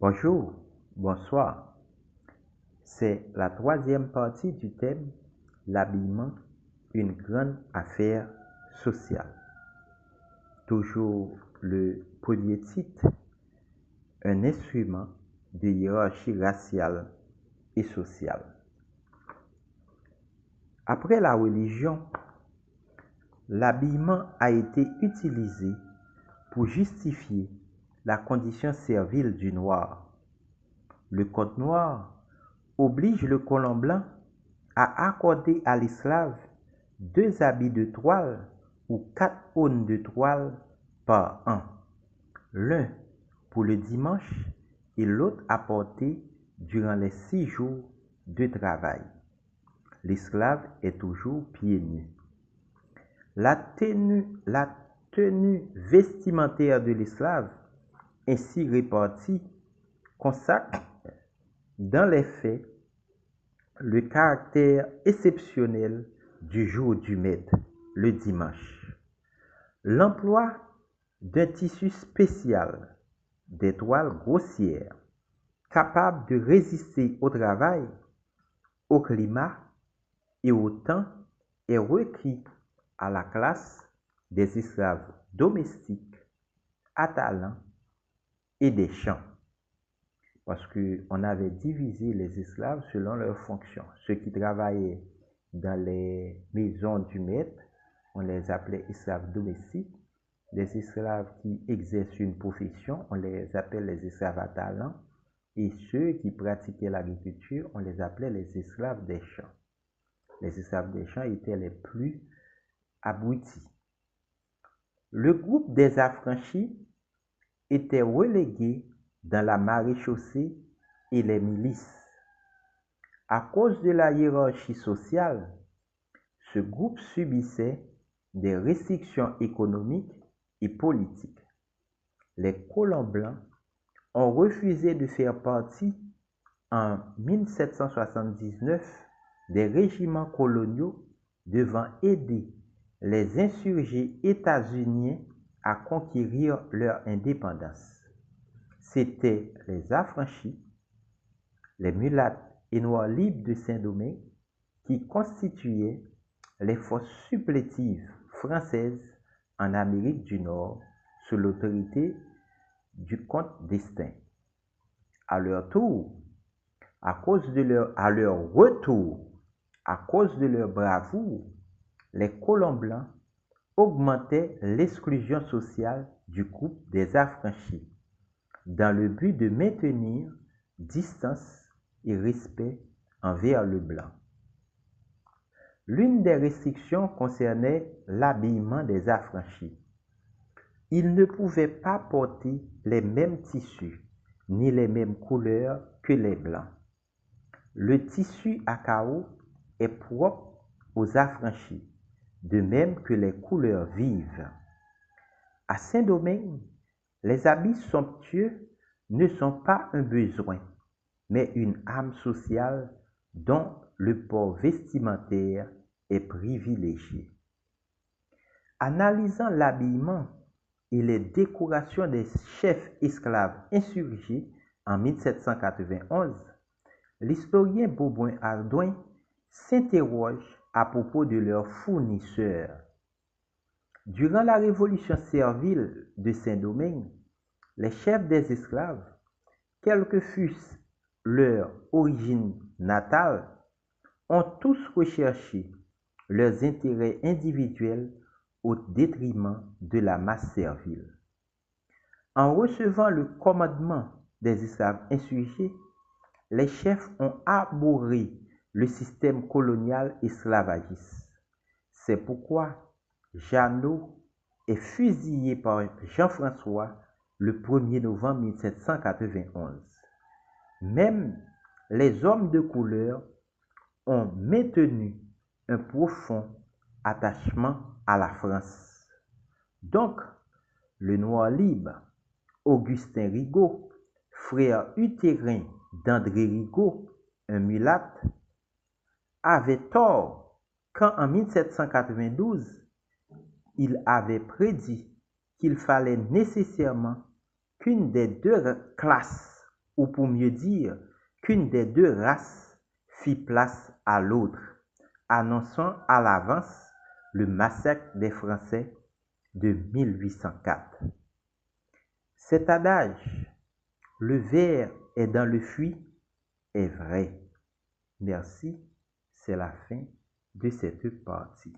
Bonjour, bonsoir. C'est la troisième partie du thème l'habillement, une grande affaire sociale. Toujours le premier titre, un instrument de hiérarchie raciale et sociale. Après la religion, l'habillement a été utilisé pour justifier la condition servile du noir. Le code noir oblige le colon blanc à accorder à l'esclave 2 habits de toile ou 4 aunes de toile par an, l'un pour le dimanche et l'autre à porter durant les 6 jours de travail. L'esclave est toujours pieds nus. La tenue vestimentaire de l'esclave, ainsi répartie, consacre dans les faits le caractère exceptionnel du jour du maître, le dimanche. L'emploi d'un tissu spécial, des toiles grossières, capables de résister au travail, au climat et au temps, est requis à la classe des esclaves domestiques, atalants et des champs. Parce qu'on avait divisé les esclaves selon leurs fonctions. Ceux qui travaillaient dans les maisons du maître, on les appelait esclaves domestiques. Les esclaves qui exercent une profession, on les appelle les esclaves à talent. Et ceux qui pratiquaient l'agriculture, on les appelait les esclaves des champs. Les esclaves des champs étaient les plus abrutis. Le groupe des affranchis était relégué dans la maréchaussée et les milices. À cause de la hiérarchie sociale, ce groupe subissait des restrictions économiques et politiques. Les colons blancs ont refusé de faire partie en 1779 des régiments coloniaux devant aider les insurgés états-uniens à conquérir leur indépendance. C'étaient les affranchis, les mulattes et noirs libres de Saint-Domingue qui constituaient les forces supplétives françaises en Amérique du Nord sous l'autorité du comte d'Estaing. À leur retour, à cause de leur bravoure, les colons blancs augmentaient l'exclusion sociale du groupe des affranchis, dans le but de maintenir distance et respect envers le blanc. L'une des restrictions concernait l'habillement des affranchis. Ils ne pouvaient pas porter les mêmes tissus ni les mêmes couleurs que les blancs. Le tissu à carreaux est propre aux affranchis, de même que les couleurs vives. À Saint-Domingue, les habits somptueux ne sont pas un besoin, mais une âme sociale dont le port vestimentaire est privilégié. Analysant l'habillement et les décorations des chefs esclaves insurgés en 1791, l'historien Beaubrun-Hardouin s'interroge à propos de leurs fournisseurs. Durant la révolution servile de Saint-Domingue, les chefs des esclaves, quelle que fût leur origine natale, ont tous recherché leurs intérêts individuels au détriment de la masse servile. En recevant le commandement des esclaves insurgés, les chefs ont abhorré le système colonial esclavagiste. C'est pourquoi Jeannot est fusillé par Jean-François le 1er novembre 1791. Même les hommes de couleur ont maintenu un profond attachement à la France. Donc, le noir libre, Augustin Rigaud, frère utérin d'André Rigaud, un mulatte, avait tort quand en 1792, il avait prédit qu'il fallait nécessairement qu'une des deux classes ou pour mieux dire, qu'une des deux races fit place à l'autre, annonçant à l'avance le massacre des Français de 1804. Cet adage, le ver est dans le fruit, est vrai. Merci, c'est la fin de cette partie.